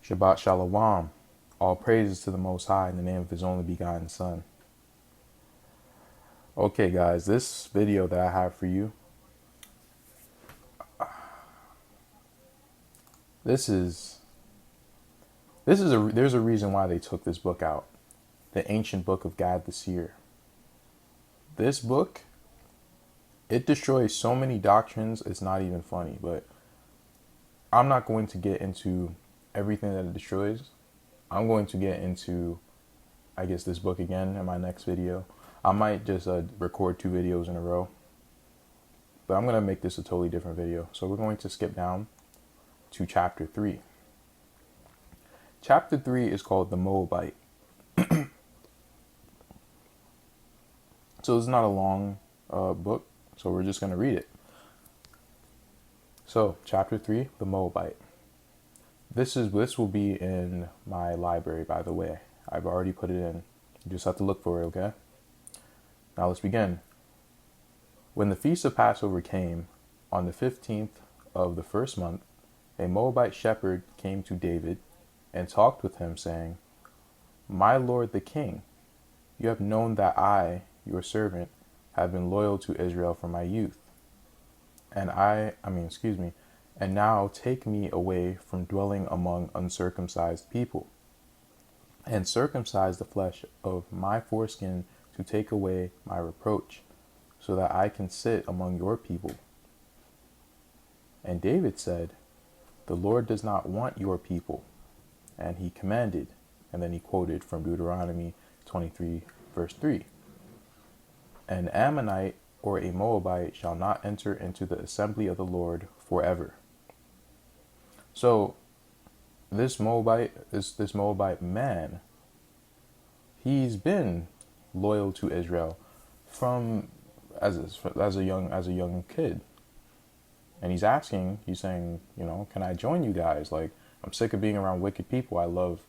Shabbat Shalom. All praises to the Most High in the name of His only begotten Son. Okay, guys, this video that I have for you, there's a reason why they took this book out. The ancient book of Gad the Seer. This book, it destroys so many doctrines, it's not even funny, but I'm not going to get into everything that it destroys. I'm going to get into, I guess, this book again in my next video. I might just record 2 videos in a row, but I'm going to make this a totally different video. So we're going to skip down to chapter 3. Chapter 3 is called the Moabite. So it's not a long book, so we're just going to read it. So chapter 3, the Moabite. This will be in my library, by the way. I've already put it in. You just have to look for it, okay? Now let's begin. When the feast of Passover came, on the 15th of the first month, a Moabite shepherd came to David and talked with him, saying, "My lord the king, you have known that I, your servant, have been loyal to Israel from my youth. And and now take me away from dwelling among uncircumcised people, and circumcise the flesh of my foreskin to take away my reproach, so that I can sit among your people." And David said, "The Lord does not want your people." And he commanded, and then he quoted from Deuteronomy 23, verse 3. "An Ammonite or a Moabite shall not enter into the assembly of the Lord forever." So this Moabite man, he's been loyal to Israel from as a young kid, and he's saying, can I join you guys? Like, I'm sick of being around wicked people. I love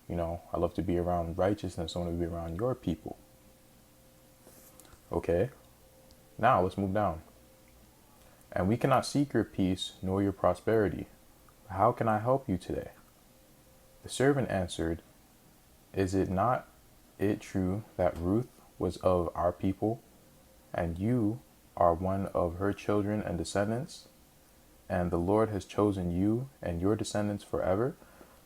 to be around righteousness. I want to be around your people. Okay, now let's move down. "And we cannot seek your peace nor your prosperity. How can I help you today?" The servant answered, "Is it not it true that Ruth was of our people, and you are one of her children and descendants, and the Lord has chosen you and your descendants forever?"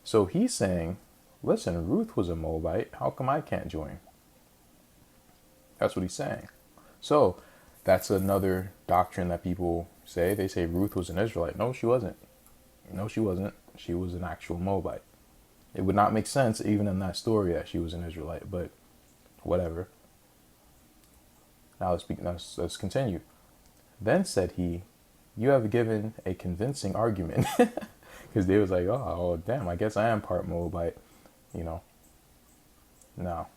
So he's saying, listen, Ruth was a Moabite. How come I can't join? That's what he's saying. So that's another doctrine that people say. They say Ruth was an Israelite. No, she wasn't. No, she wasn't. She was an actual Moabite. It would not make sense even in that story that she was an Israelite, but whatever. Now let's continue. "Then said he, you have given a convincing argument." Because they was like, oh, damn, I guess I am part Moabite, Now,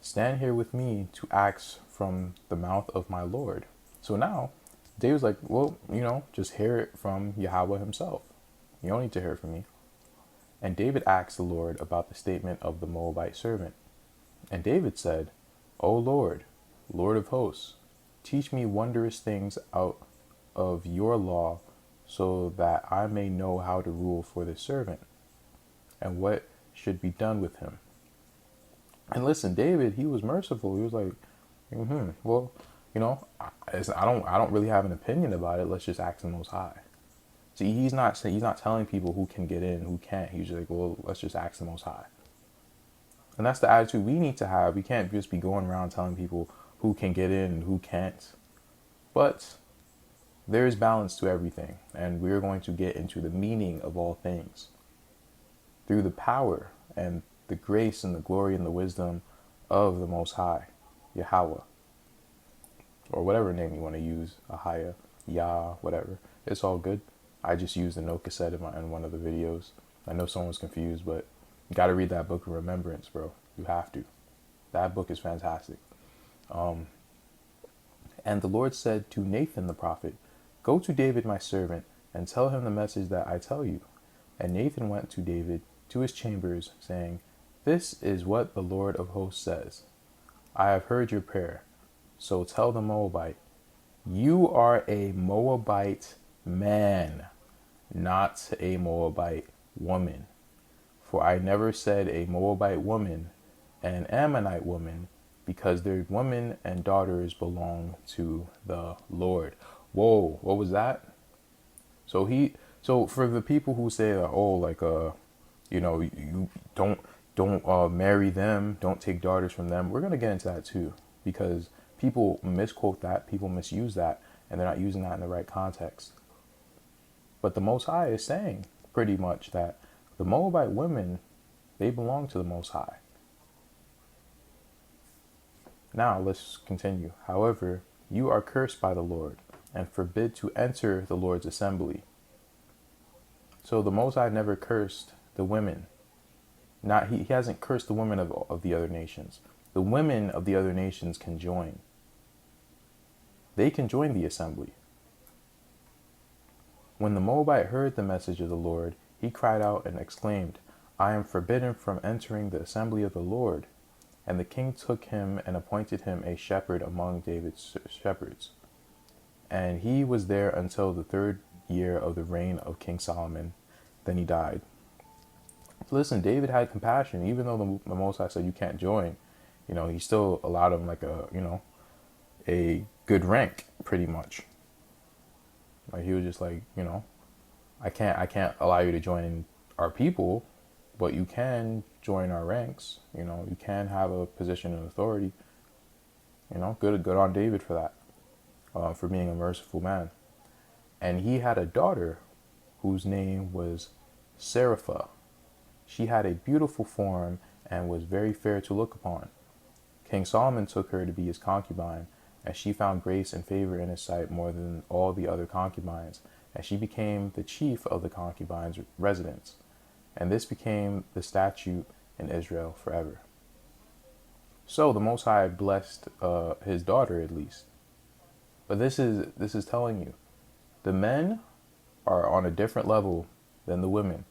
"Stand here with me to ask from the mouth of my Lord." So now, David's like, well, just hear it from Yahweh himself. You don't need to hear it from me. And David asked the Lord about the statement of the Moabite servant. And David said, "O Lord, Lord of hosts, teach me wondrous things out of your law, so that I may know how to rule for this servant, and what should be done with him." And listen, David, he was merciful. He was like, well, I don't really have an opinion about it. Let's just ask the Most High. See, he's not telling people who can get in, who can't. He's just like, well, let's just ask the Most High. And that's the attitude we need to have. We can't just be going around telling people who can get in and who can't. But there is balance to everything, and we're going to get into the meaning of all things through the power and the grace and the glory and the wisdom of the Most High, Yahweh, or whatever name you want to use, Ahaya, Yah, whatever. It's all good. I just used the note cassette in one of the videos. I know someone was confused, but you got to read that book in remembrance, bro. You have to. That book is fantastic. "And the Lord said to Nathan the prophet, Go to David my servant, and tell him the message that I tell you. And Nathan went to David to his chambers, saying, This is what the Lord of hosts says. I have heard your prayer. So tell the Moabite, you are a Moabite man, not a Moabite woman. For I never said a Moabite woman and an Ammonite woman, because their women and daughters belong to the Lord. Whoa, what was that? So for the people who say that, oh, like you don't marry them, don't take daughters from them. We're gonna get into that too, because people misquote that, people misuse that, and they're not using that in the right context. But the Most High is saying pretty much that the Moabite women, they belong to the Most High. Now let's continue. However, you are cursed by the Lord, and forbid to enter the Lord's assembly. So the Most High never cursed the women. He hasn't cursed the women of the other nations. The women of the other nations can join. They can join the assembly. When the Moabite heard the message of the Lord, he cried out and exclaimed, I am forbidden from entering the assembly of the Lord. And the king took him and appointed him a shepherd among David's shepherds. And he was there until the 3rd year of the reign of King Solomon. Then he died. Listen, David had compassion, even though the Most High said you can't join. He still allowed him like a good rank, pretty much. Like he was just like, I can't allow you to join our people, but you can join our ranks. You can have a position of authority. Good on David for that, for being a merciful man. And he had a daughter whose name was Seraphah. She had a beautiful form and was very fair to look upon. King Solomon took her to be his concubine, and she found grace and favor in his sight more than all the other concubines, and she became the chief of the concubines' residence. And this became the statute in Israel forever. So the Most High blessed his daughter at least. But this is telling you, the men are on a different level than the women.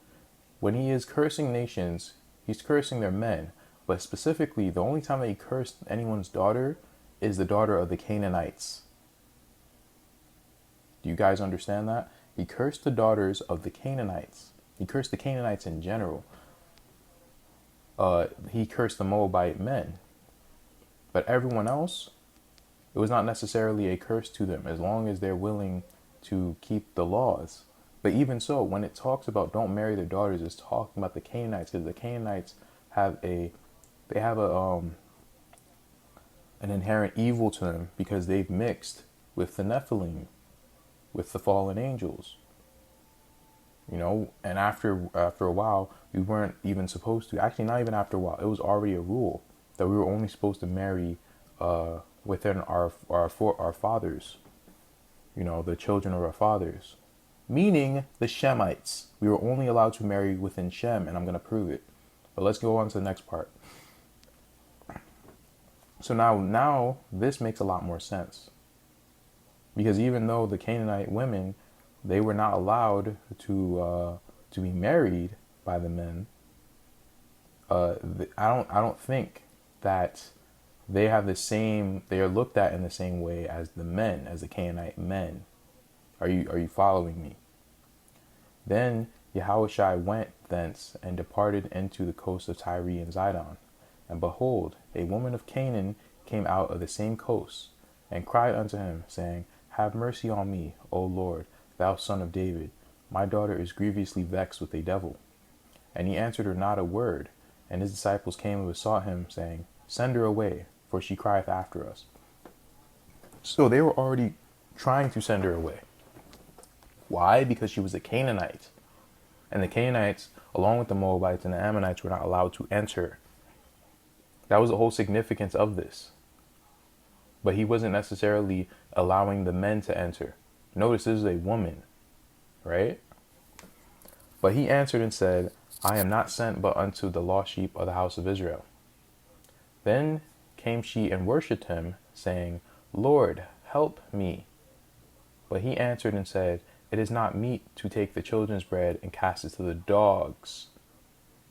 When he is cursing nations, he's cursing their men. But specifically, the only time that he cursed anyone's daughter is the daughter of the Canaanites. Do you guys understand that? He cursed the daughters of the Canaanites. He cursed the Canaanites in general. He cursed the Moabite men. But everyone else, it was not necessarily a curse to them as long as they're willing to keep the laws. But even so, when it talks about don't marry their daughters, it's talking about the Canaanites, because the Canaanites have an inherent evil to them because they've mixed with the Nephilim, with the fallen angels. And after a while, we weren't even supposed to. Actually, not even after a while. It was already a rule that we were only supposed to marry within our fathers. The children of our fathers. Meaning the Shemites. We were only allowed to marry within Shem, and I'm going to prove it. But let's go on to the next part. So now this makes a lot more sense. Because even though the Canaanite women, they were not allowed to be married by the men, I don't think that they are looked at in the same way as the men, as the Canaanite men. Are you following me? Then Yahawahshi went thence and departed into the coast of Tyre and Zidon. And behold, a woman of Canaan came out of the same coast, and cried unto him, saying, Have mercy on me, O Lord, thou son of David. My daughter is grievously vexed with a devil. And he answered her not a word. And his disciples came and besought him, saying, Send her away, for she crieth after us. So they were already trying to send her away. Why? Because she was a Canaanite. And the Canaanites, along with the Moabites and the Ammonites, were not allowed to enter. That was the whole significance of this. But he wasn't necessarily allowing the men to enter. Notice this is a woman, right? But he answered and said, I am not sent but unto the lost sheep of the house of Israel. Then came she and worshipped him, saying, Lord, help me. But he answered and said, It is not meet to take the children's bread and cast it to the dogs.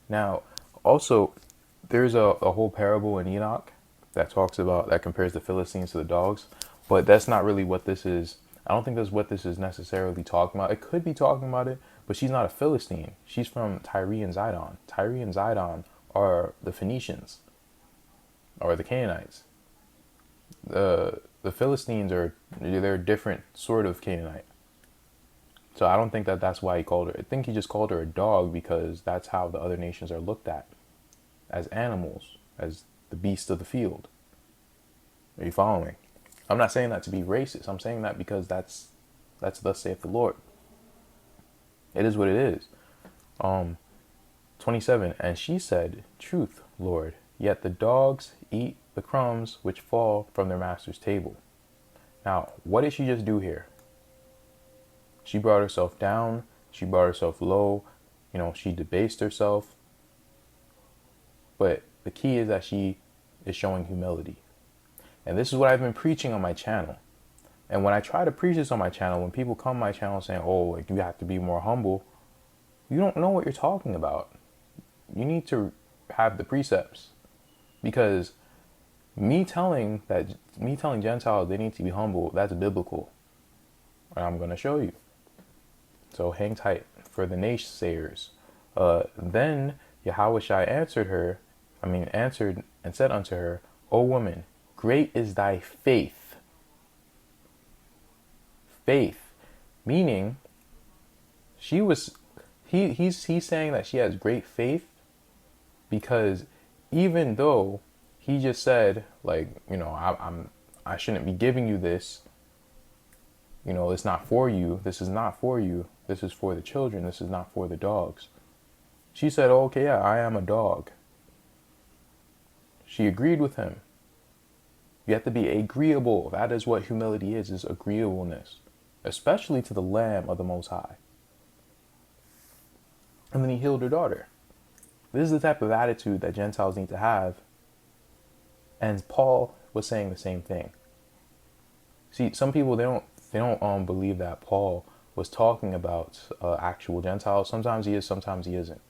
Now, also, there's a whole parable in Enoch that compares the Philistines to the dogs, but that's not really what this is. I don't think that's what this is necessarily talking about. It could be talking about it, But she's not a Philistine. She's from Tyre and Zidon. Tyre and Zidon are the Phoenicians, or the Canaanites. The Philistines they're a different sort of Canaanite. So I don't think that that's why he called her. I think he just called her a dog because that's how the other nations are looked at, as animals, as the beast of the field. Are you following me? I'm not saying that to be racist. I'm saying that because that's thus saith the Lord. It is what it is. 27, and she said, truth, Lord, yet the dogs eat the crumbs which fall from their master's table. Now, what did she just do here? She brought herself down. She brought herself low. She debased herself. But the key is that she is showing humility. And this is what I've been preaching on my channel. And when I try to preach this on my channel, when people come to my channel saying, oh, like, you have to be more humble, you don't know what you're talking about. You need to have the precepts. Because me telling Gentiles they need to be humble, that's biblical. And I'm going to show you. So hang tight for the naysayers. Then Yahawahshi answered and said unto her, O woman, great is thy faith. Faith, meaning he's saying that she has great faith because even though he just said, like, I shouldn't be giving you this, it's not for you, this is not for you, this is for the children, this is not for the dogs. She said, oh, okay, yeah, I am a dog. She agreed with him. You have to be agreeable. That is what humility is agreeableness, especially to the Lamb of the Most High. And then he healed her daughter. This is the type of attitude that Gentiles need to have. And Paul was saying the same thing. See, some people, they don't believe that Paul was talking about actual Gentiles. Sometimes he is, sometimes he isn't.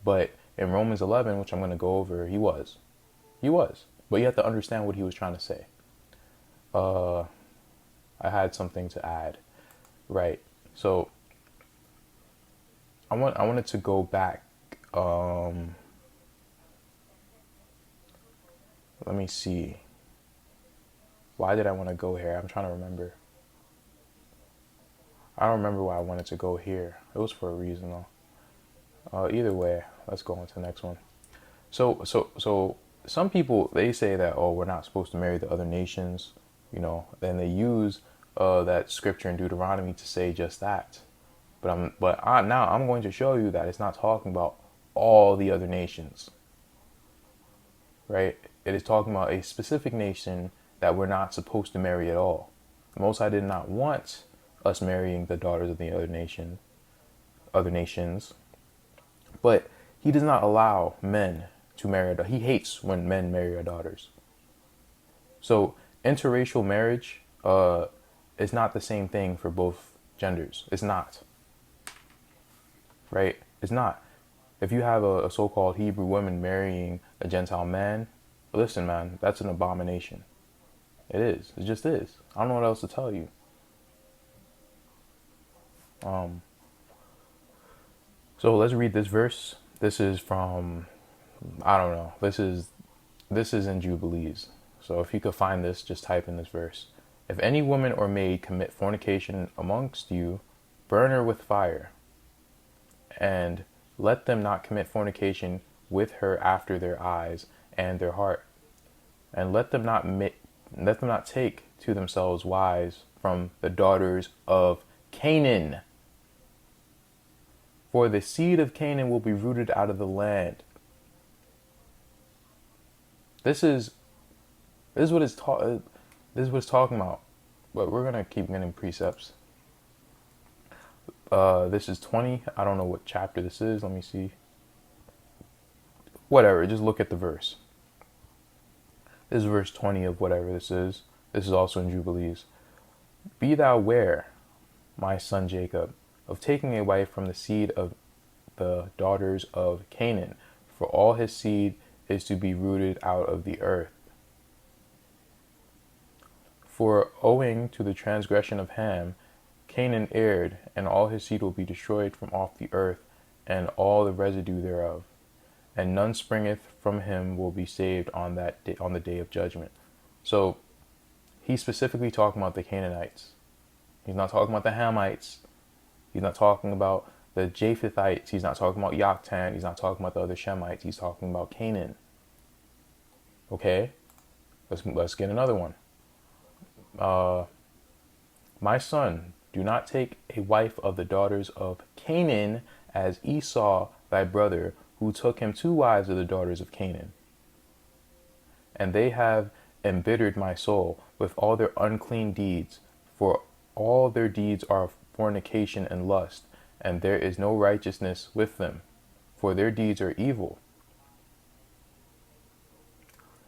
But in Romans 11, which I'm going to go over, he was. But you have to understand what he was trying to say. I had something to add. Right. So I wanted to go back. Let me see. Why did I want to go here? I'm trying to remember. I don't remember why I wanted to go here. It was for a reason though. Either way, let's go on to the next one. So some people, they say that, oh, we're not supposed to marry the other nations, then they use that scripture in Deuteronomy to say just that. Now I'm going to show you that it's not talking about all the other nations, right? It is talking about a specific nation that we're not supposed to marry at all. The Most High did not want us marrying the daughters of the other nations, but he does not allow men to marry. He hates when men marry our daughters. So interracial marriage is not the same thing for both genders. It's not. Right? It's not. If you have a so-called Hebrew woman marrying a Gentile man, listen, man, that's an abomination. It is. It just is. I don't know what else to tell you. So let's read this verse. This is from, I don't know. This is in Jubilees. So if you could find this, just type in this verse. If any woman or maid commit fornication amongst you, burn her with fire. And let them not commit fornication with her after their eyes and their heart. And let them not take to themselves wives from the daughters of Canaan. For the seed of Canaan will be rooted out of the land. This is what it's talking about. But we're gonna keep getting precepts. This is 20. I don't know what chapter this is. Let me see. Whatever. Just look at the verse. This is verse 20 of whatever this is. This is also in Jubilees. Be thou ware, my son Jacob, of taking a wife from the seed of the daughters of Canaan, for all his seed is to be rooted out of the earth. For owing to the transgression of Ham, Canaan erred, and all his seed will be destroyed from off the earth, and all the residue thereof. And none springeth from him will be saved on that day, on the day of judgment. So he's specifically talking about the Canaanites. He's not talking about the Hamites. He's not talking about the Japhethites. He's not talking about Yoktan. He's not talking about the other Shemites. He's talking about Canaan. Okay? Let's get another one. My son, do not take a wife of the daughters of Canaan as Esau thy brother, who took him 2 wives of the daughters of Canaan. And they have embittered my soul with all their unclean deeds, for all their deeds are fornication and lust, and there is no righteousness with them, for their deeds are evil.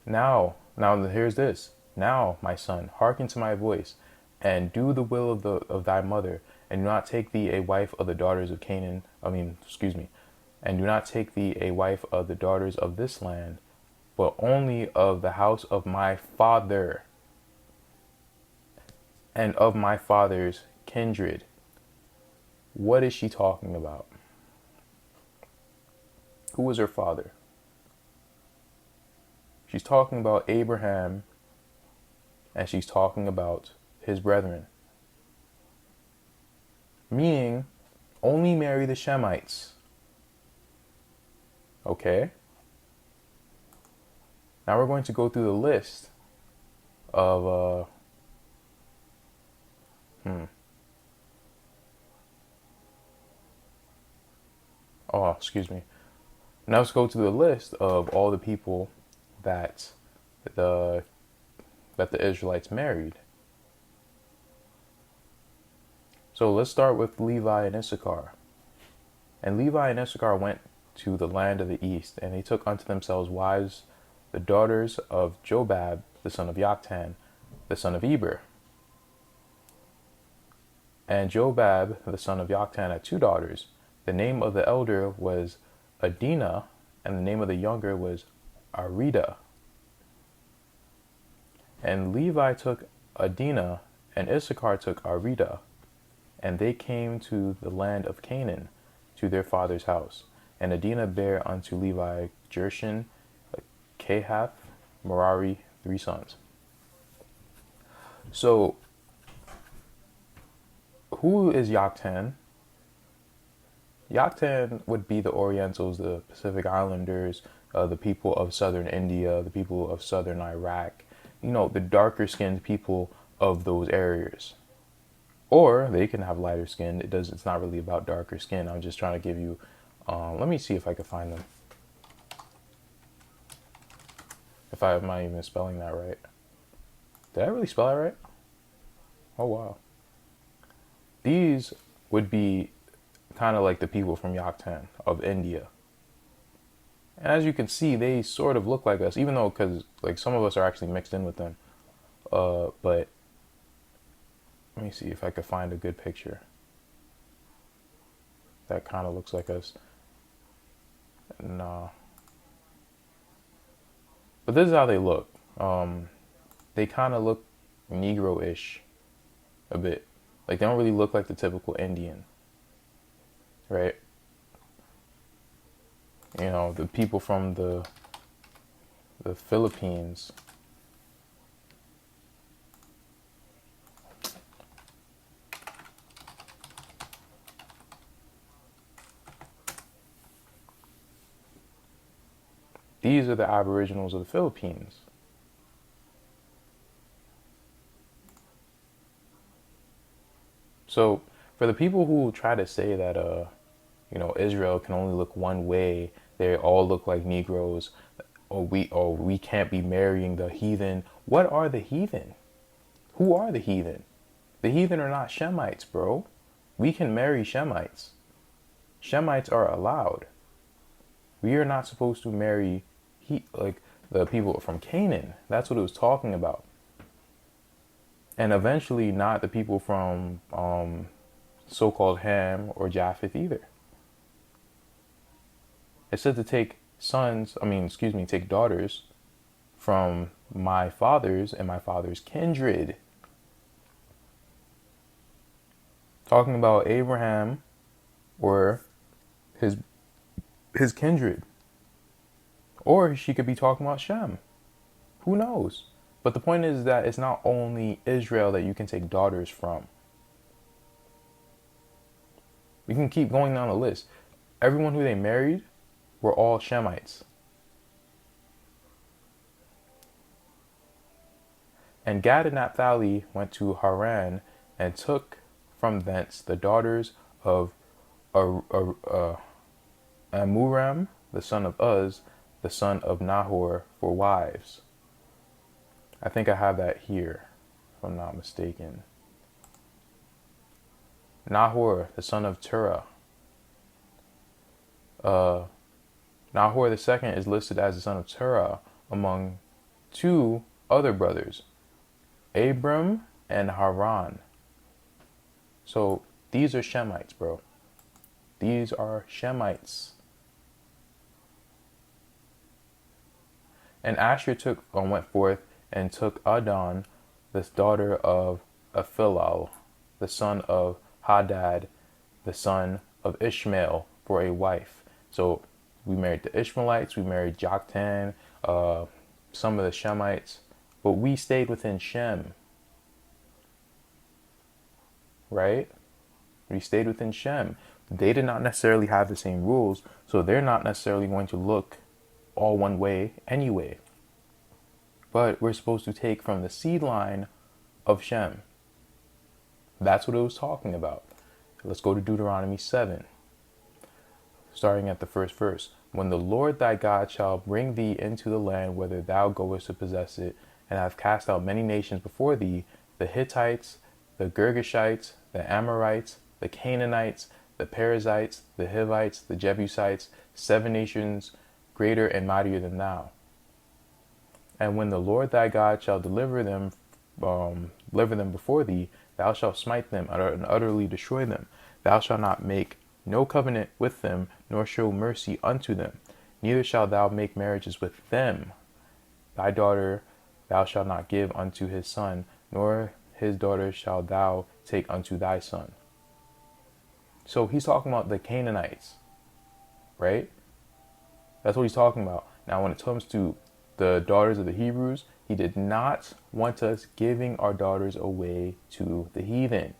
Now here's this. Now, my son, hearken to my voice, and do the will of thy mother, and do not take thee a wife of the daughters of Canaan. And do not take thee a wife of the daughters of this land, but only of the house of my father, and of my father's kindred. What is she talking about? Who was her father? She's talking about Abraham, and she's talking about his brethren. Meaning, only marry the Shemites. Okay? Now we're going to go through the list of, Oh, excuse me. Now let's go to the list of all the people that the Israelites married. So let's start with Levi and Issachar. And Levi and Issachar went to the land of the east, and they took unto themselves wives, the daughters of Jobab, the son of Yoktan, the son of Eber. And Jobab, the son of Yoktan, had 2 daughters. The name of the elder was Adinah, and the name of the younger was Arida. And Levi took Adinah, and Issachar took Arida, and they came to the land of Canaan, to their father's house. And Adinah bare unto Levi Jershon, Kehath, Merari, 3 sons. So, who is Yoktan? Yoktan would be the Orientals, the Pacific Islanders, the people of southern India, the people of southern Iraq, the darker skinned people of those areas. Or they can have lighter skin. It's not really about darker skin. I'm just trying to give you, let me see if I can find them. If I'm not even spelling that right. Did I really spell that right? Oh, wow. These would be kind of like the people from Yoktan of India. And as you can see, they sort of look like us, even though, because like some of us are actually mixed in with them. But let me see if I could find a good picture that kind of looks like us. Nah. But this is how they look. They kind of look Negro-ish a bit. Like they don't really look like the typical Indian. Right? The people from the Philippines. These are the Aboriginals of the Philippines. So, for the people who try to say that, Israel can only look one way, they all look like Negroes, or we can't be marrying the heathen. What are the heathen? Who are the heathen? The heathen are not Shemites, bro. We can marry Shemites. Shemites are allowed. We are not supposed to marry the people from Canaan. That's what it was talking about. And eventually not the people from so-called Ham or Japheth either. It said to take take daughters from my fathers and my father's kindred. talking about Abraham or his his kindred. Or she could be talking about Shem. Who knows? But the point is that it's not only Israel that you can take daughters from. We can keep going down the list. Everyone who they married were all Shemites. And Gad and Naphtali went to Haran and took from thence the daughters of Amuram, the son of Uz, the son of Nahor, for wives. I think I have that here, if I'm not mistaken. Nahor, the son of Terah. Nahor the second is listed as the son of Terah among two other brothers, Abram and Haran. So these are Shemites, bro. These are Shemites. And Asher went forth and took Adon, the daughter of Aphilal, the son of Hadad, the son of Ishmael, for a wife. So we married the Ishmaelites, we married Joktan, some of the Shemites, but we stayed within Shem. Right? We stayed within Shem. They did not necessarily have the same rules, so they're not necessarily going to look all one way anyway. But we're supposed to take from the seed line of Shem. That's what it was talking about. Let's go to Deuteronomy 7, starting at the first verse. When the Lord thy God shall bring thee into the land whither thou goest to possess it, and have cast out many nations before thee, the Hittites, the Girgashites, the Amorites, the Canaanites, the Perizzites, the Hivites, the Jebusites, 7 nations greater and mightier than thou. And when the Lord thy God shall deliver them before thee, thou shalt smite them and utterly destroy them. Thou shalt not make no covenant with them, nor show mercy unto them. Neither shalt thou make marriages with them. Thy daughter thou shalt not give unto his son, nor his daughter shalt thou take unto thy son. So he's talking about the Canaanites, right? That's what he's talking about. Now, when it comes to the daughters of the Hebrews, he did not want us giving our daughters away to the heathen.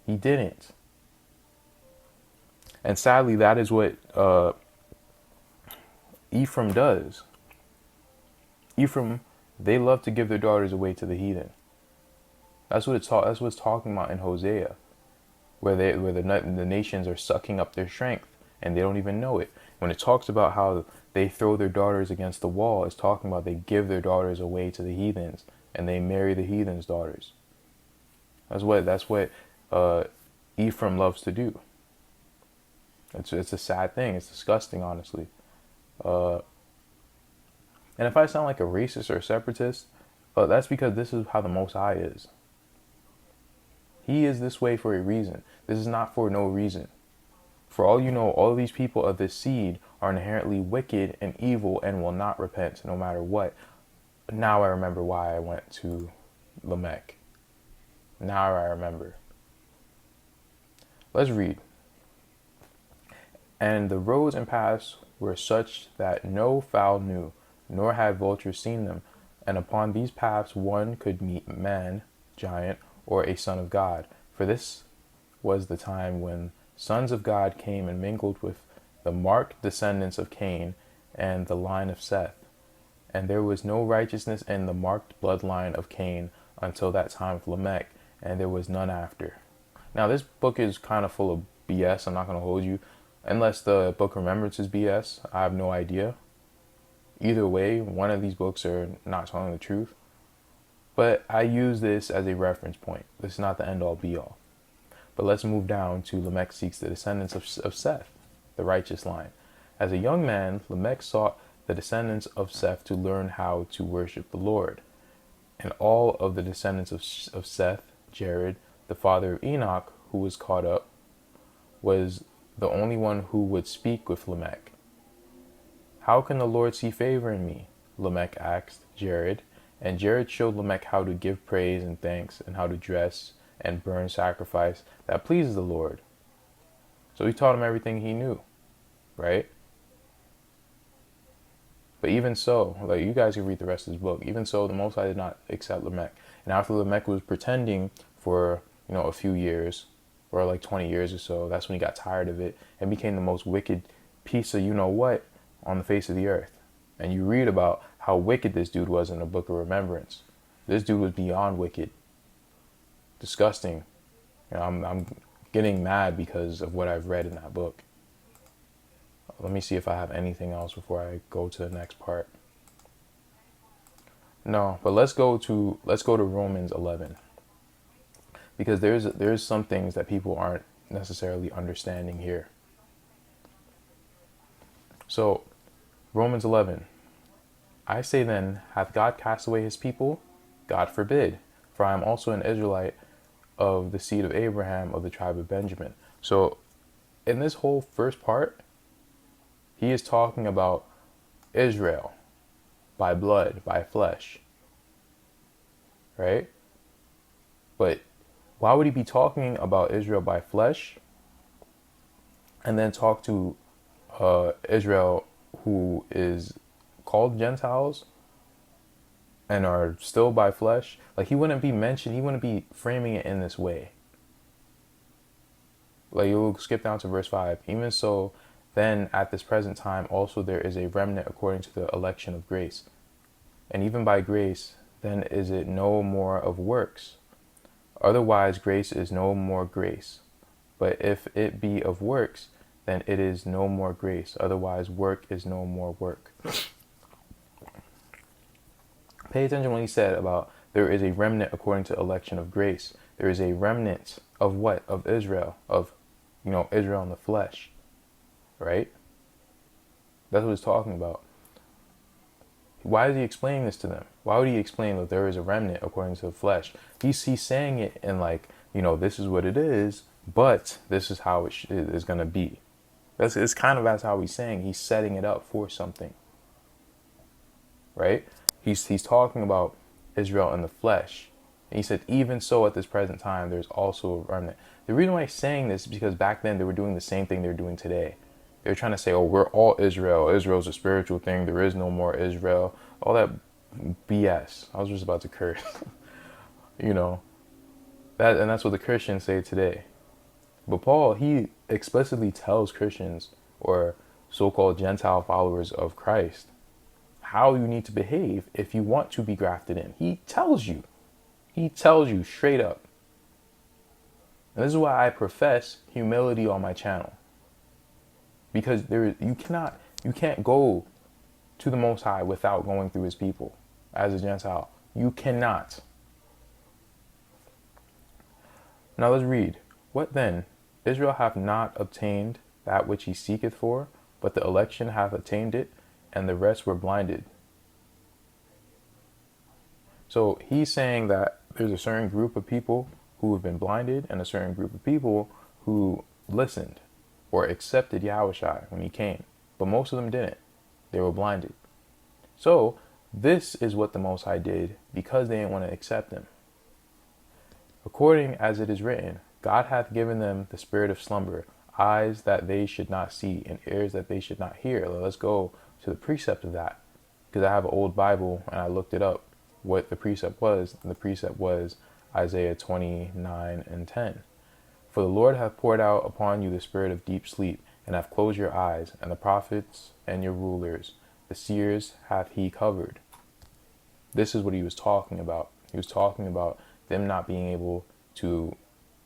He didn't. And sadly, that is what Ephraim does. Ephraim, they love to give their daughters away to the heathen. That's what it's talking about in Hosea, where the nations are sucking up their strength and they don't even know it. When it talks about how they throw their daughters against the wall, it's talking about they give their daughters away to the heathens and they marry the heathens' daughters. That's what Ephraim loves to do. It's a sad thing. It's disgusting, honestly. And if I sound like a racist or a separatist, that's because this is how the Most High is. He is this way for a reason. This is not for no reason. For all you know, all of these people of this seed are inherently wicked and evil and will not repent no matter what. Now I remember why I went to Lamech. Now I remember. Let's read. And the roads and paths were such that no fowl knew, nor had vultures seen them. And upon these paths one could meet man, giant, or a son of God. For this was the time when sons of God came and mingled with the marked descendants of Cain and the line of Seth. And there was no righteousness in the marked bloodline of Cain until that time of Lamech, and there was none after. Now this book is kind of full of BS, I'm not going to hold you. Unless the book of Remembrance is BS, I have no idea. Either way, one of these books are not telling the truth. But I use this as a reference point. This is not the end all be all. But let's move down to Lamech seeks the descendants of Seth, the righteous line. As a young man, Lamech sought the descendants of Seth to learn how to worship the Lord. And all of the descendants of Seth, Jared, the father of Enoch, who was caught up, was the only one who would speak with Lamech. How can the Lord see favor in me? Lamech asked Jared. And Jared showed Lamech how to give praise and thanks and how to dress and burn sacrifice that pleases the Lord. So he taught him everything he knew, right? But even so, like, you guys can read the rest of this book. Even so, the Most High did not accept Lamech. And after Lamech was pretending for, a few years, or like 20 years or so, that's when he got tired of it and became the most wicked piece of what on the face of the earth. And you read about how wicked this dude was in the Book of Remembrance. This dude was beyond wicked. Disgusting. I'm getting mad because of what I've read in that book. Let me see if I have anything else before I go to the next part. No, but let's go to Romans 11, because there's some things that people aren't necessarily understanding here. So, Romans 11. I say then, hath God cast away his people? God forbid. For I am also an Israelite of the seed of Abraham, of the tribe of Benjamin. So, in this whole first part, he is talking about Israel by blood, by flesh. Right? But why would he be talking about Israel by flesh and then talk to Israel who is called Gentiles and are still by flesh? Like, he wouldn't be framing it in this way. Like, you'll skip down to verse 5. Even so, then at this present time also there is a remnant according to the election of grace. And even by grace, then is it no more of works. Otherwise grace is no more grace. But if it be of works, then it is no more grace. Otherwise work is no more work. Pay attention when he said about there is a remnant according to election of grace. There is a remnant of what? Of Israel. Of, Israel in the flesh. Right? That's what he's talking about. Why is he explaining this to them? Why would he explain that there is a remnant according to the flesh? He's saying it in like, this is what it is, but this is how it is going to be. It's kind of as how he's saying. He's setting it up for something. Right? He's talking about Israel in the flesh. And he said, even so at this present time, there's also a remnant. The reason why he's saying this is because back then they were doing the same thing they're doing today. They're trying to say, oh, we're all Israel. Israel's a spiritual thing. There is no more Israel. All that BS. I was just about to curse. And that's what the Christians say today. But Paul, he explicitly tells Christians or so-called Gentile followers of Christ how you need to behave if you want to be grafted in. He tells you. He tells you straight up. And this is why I profess humility on my channel. Because you can't go to the Most High without going through his people as a Gentile. You cannot. Now let's read. What then? Israel hath not obtained that which he seeketh for, but the election hath attained it, and the rest were blinded. So he's saying that there's a certain group of people who have been blinded and a certain group of people who listened or accepted Yahawahshi when he came. But most of them didn't. They were blinded. So this is what the Most High did because they didn't want to accept him. According as it is written, God hath given them the spirit of slumber, eyes that they should not see, and ears that they should not hear. Let's go to the precept of that, because I have an old Bible and I looked it up, what the precept was. And the precept was Isaiah 29:10. For the Lord hath poured out upon you the spirit of deep sleep, and hath closed your eyes, and the prophets and your rulers, the seers hath he covered. This is what he was talking about. He was talking about them not being able to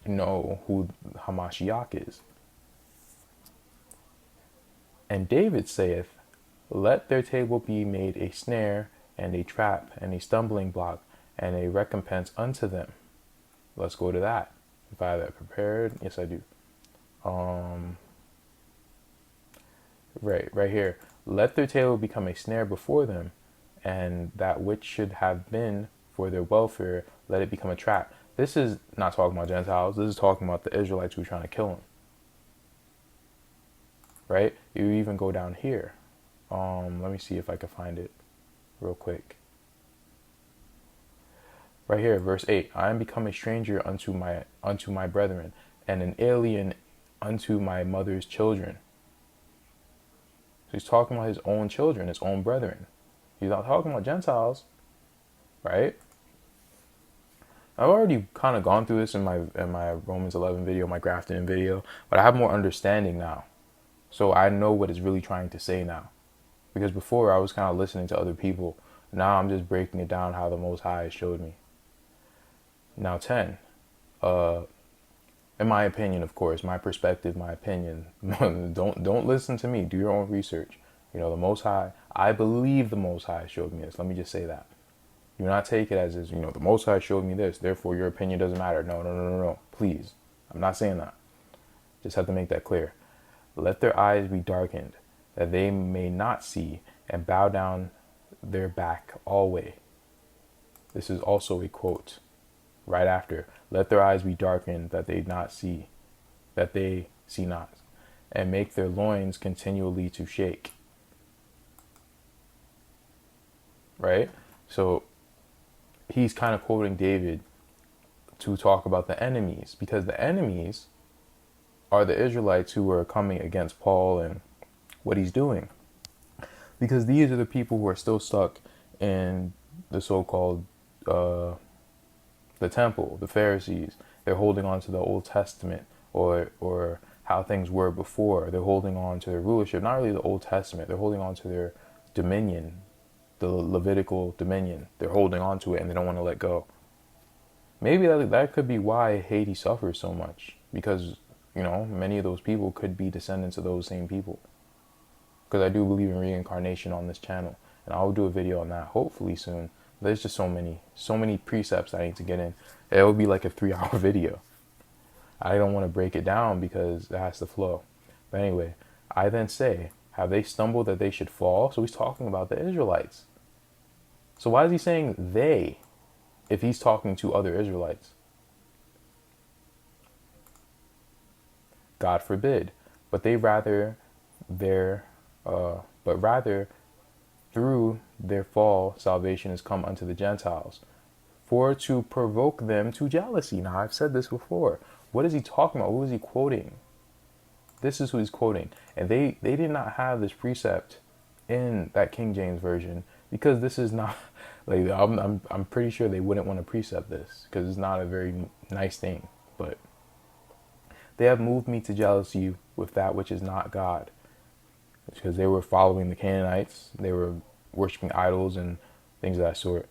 know who Hamashiac is. And David saith, let their table be made a snare and a trap and a stumbling block and a recompense unto them. Let's go to that. If I have that prepared, yes I do. Right here. Let their table become a snare before them, and that which should have been for their welfare, let it become a trap. This is not talking about Gentiles. This is talking about the Israelites who were trying to kill him. Right? You even go down here. Let me see if I can find it real quick. Right here, verse 8. I am become a stranger unto my brethren, and an alien unto my mother's children. So he's talking about his own children, his own brethren. He's not talking about Gentiles, right? I've already kind of gone through this in my Romans 11 video, my grafting video, but I have more understanding now. So I know what it's really trying to say now. Because before I was kind of listening to other people. Now I'm just breaking it down how the Most High showed me. Now 10. In my opinion, of course, my perspective, my opinion. Don't listen to me. Do your own research. You know, the Most High, I believe the Most High showed me this. Let me just say that. Do not take it as, you know, the Most High showed me this, therefore your opinion doesn't matter. No. Please. I'm not saying that. Just have to make that clear. Let their eyes be darkened, that they may not see, and bow down their back always. This is also a quote right after. Let their eyes be darkened, that they see not, and make their loins continually to shake. Right? So he's kind of quoting David to talk about the enemies, because the enemies are the Israelites who are coming against Paul and what he's doing. Because these are the people who are still stuck in the so-called the temple, the Pharisees. They're holding on to the Old Testament or how things were before. They're holding on to their rulership, not really the Old Testament. They're holding on to their dominion, the Levitical dominion. They're holding on to it and they don't want to let go. Maybe that could be why Haiti suffers so much, because, you know, many of those people could be descendants of those same people. Because I do believe in reincarnation on this channel, and I'll do a video on that hopefully soon. There's just so many precepts I need to get in. It would be like a 3-hour video. I don't want to break it down because it has to flow. But anyway, I then say, have they stumbled that they should fall? So he's talking about the Israelites. So why is he saying they if he's talking to other Israelites? God forbid. But rather through their fall salvation has come unto the Gentiles, for to provoke them to jealousy. Now I've said this before. What is he talking about? Who is he quoting? This is who he's quoting. And they did not have this precept in that King James version, because this is not like, I'm pretty sure they wouldn't want to precept this because it's not a very nice thing. But they have moved me to jealousy with that which is not God, because they were following the Canaanites. They were worshiping idols and things of that sort.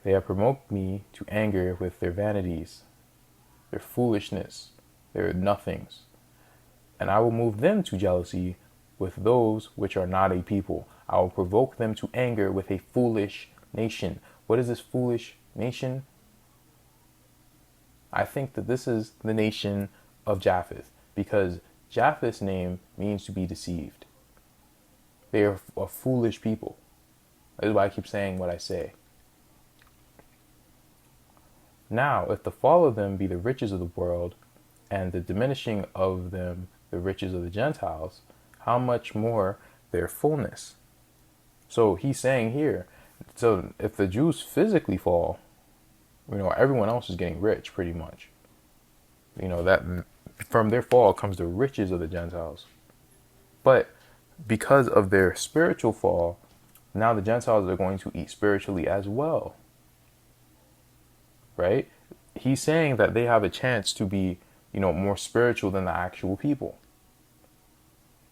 They have provoked me to anger with their vanities, their foolishness, their nothings. And I will move them to jealousy with those which are not a people. I will provoke them to anger with a foolish nation. What is this foolish nation? I think that this is the nation of Japheth, because Japheth's name means to be deceived. They are a foolish people. That is why I keep saying what I say. Now, if the fall of them be the riches of the world, and the diminishing of them the riches of the Gentiles, how much more their fullness? So he's saying here, so if the Jews physically fall, you know, everyone else is getting rich pretty much. You know, that from their fall comes the riches of the Gentiles. But because of their spiritual fall, now the Gentiles are going to eat spiritually as well. Right? He's saying that they have a chance to be, you know, more spiritual than the actual people.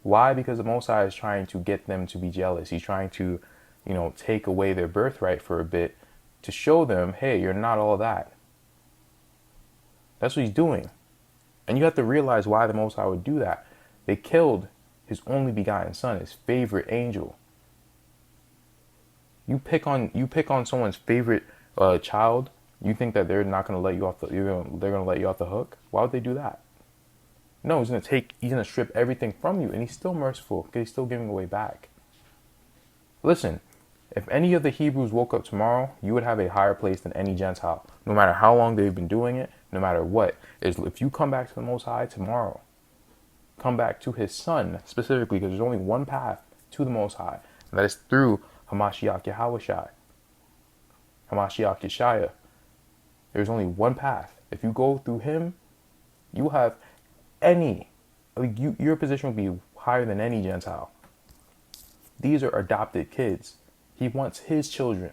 Why? Because the Most High is trying to get them to be jealous. He's trying to, you know, take away their birthright for a bit to show them, hey, you're not all that. That's what he's doing. And you have to realize why the Most High would do that. They killed his only begotten son, his favorite angel. You pick on someone's favorite child, you think that they're not going to let you off they're going to let you off the hook? Why would they do that? No, he's going to strip everything from you, and he's still merciful because he's still giving away back. Listen, if any of the Hebrews woke up tomorrow, you would have a higher place than any Gentile, no matter how long they've been doing it, no matter what. If you come back to the Most High tomorrow, come back to his son specifically, because there's only one path to the Most High, and that is through Hamashiac Yahawahshi, Hamashiac Yashaya. There's only one path. If you go through him, you have any, like your position will be higher than any Gentile. These are adopted kids. He wants his children.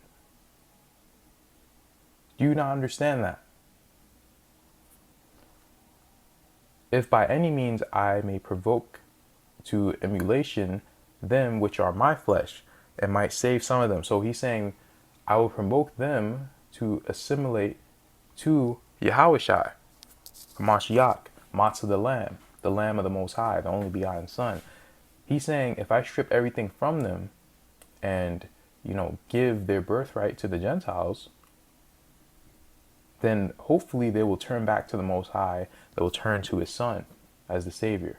Do you not understand that? If by any means I may provoke to emulation them which are my flesh, and might save some of them. So he's saying, I will provoke them to assimilate to Yahawahshi, Hamashiac, Matzah the Lamb of the Most High, the only begotten Son. He's saying, if I strip everything from them and, give their birthright to the Gentiles, then hopefully they will turn back to the Most High. They will turn to his Son as the Savior.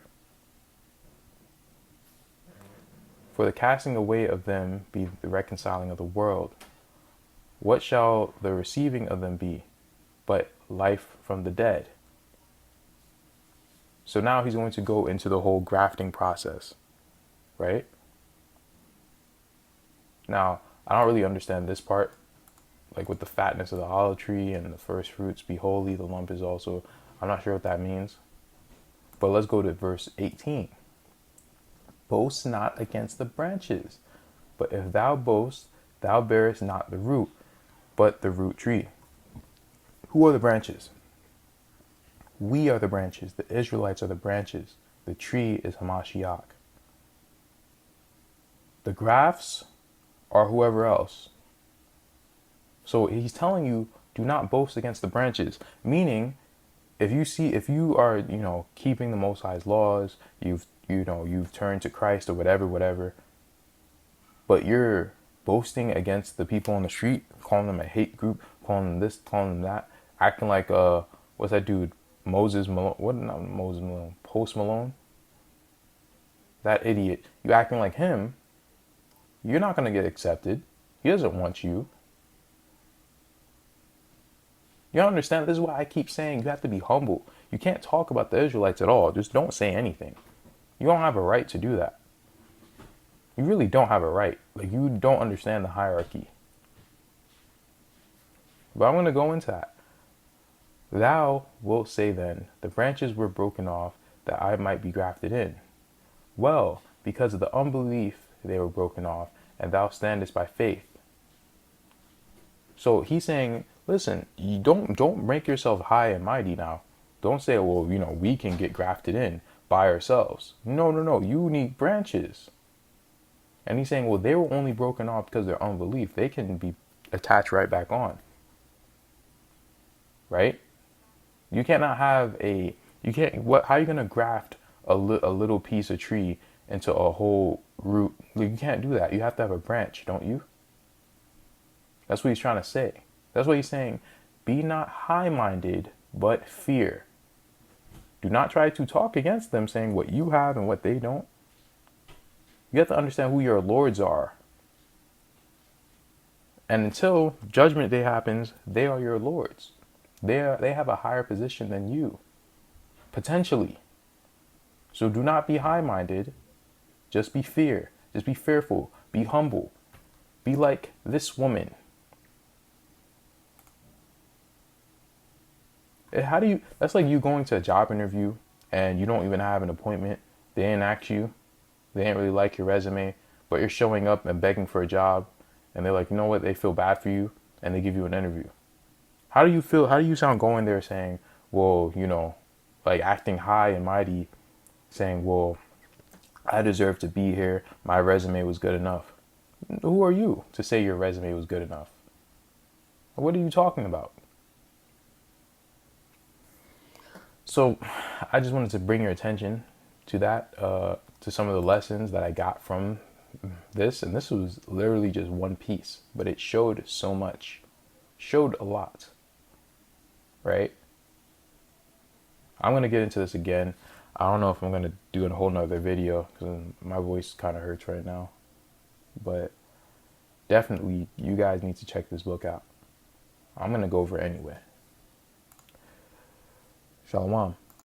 For the casting away of them be the reconciling of the world. What shall the receiving of them be, but life from the dead? So now he's going to go into the whole grafting process, right? Now, I don't really understand this part, like with the fatness of the olive tree and the first fruits, be holy, the lump is also, I'm not sure what that means. But let's go to verse 18. Boast not against the branches, but if thou boast, thou bearest not the root, but the root tree. Who are the branches? We are the branches. The Israelites are the branches. The tree is Hamashiac. The grafts are whoever else. So he's telling you, do not boast against the branches. Meaning, if you are, keeping the Most High's laws, you've turned to Christ or whatever, but you're boasting against the people on the street, calling them a hate group, calling them this, calling them that, acting like, what's that dude? Moses Malone, Post Malone, that idiot. You acting like him, you're not going to get accepted. He doesn't want you. You understand? This is why I keep saying you have to be humble. You can't talk about the Israelites at all. Just don't say anything. You don't have a right to do that. You really don't have a right. Like, you don't understand the hierarchy. But I'm going to go into that. Thou wilt say then, the branches were broken off, that I might be grafted in. Well, because of the unbelief they were broken off, and thou standest by faith. So he's saying, listen, you don't make yourself high and mighty now. Don't say, well, we can get grafted in by ourselves. No. You need branches. And he's saying, well, they were only broken off because of their unbelief. They can be attached right back on. Right? You cannot have how are you going to graft a little piece of tree into a whole root? Like, you can't do that. You have to have a branch, don't you? That's what he's trying to say. That's what he's saying. Be not high-minded, but fear. Do not try to talk against them, saying what you have and what they don't. You have to understand who your lords are. And until judgment day happens, they are your lords. They have a higher position than you, potentially. So do not be high-minded. Just be fearful. Be humble. Be like this woman. That's like you going to a job interview and you don't even have an appointment. They didn't ask you. They didn't really like your resume, but you're showing up and begging for a job, and they're like, you know what? They feel bad for you, and they give you an interview. How do you feel? How do you sound going there saying, well, like acting high and mighty, saying, well, I deserve to be here. My resume was good enough. Who are you to say your resume was good enough? What are you talking about? So I just wanted to bring your attention to that, to some of the lessons that I got from this. And this was literally just one piece, but it showed so much, showed a lot, right? I'm going to get into this again. I don't know if I'm going to do a whole nother video because my voice kind of hurts right now, but definitely you guys need to check this book out. I'm going to go over it anyway. Shalom.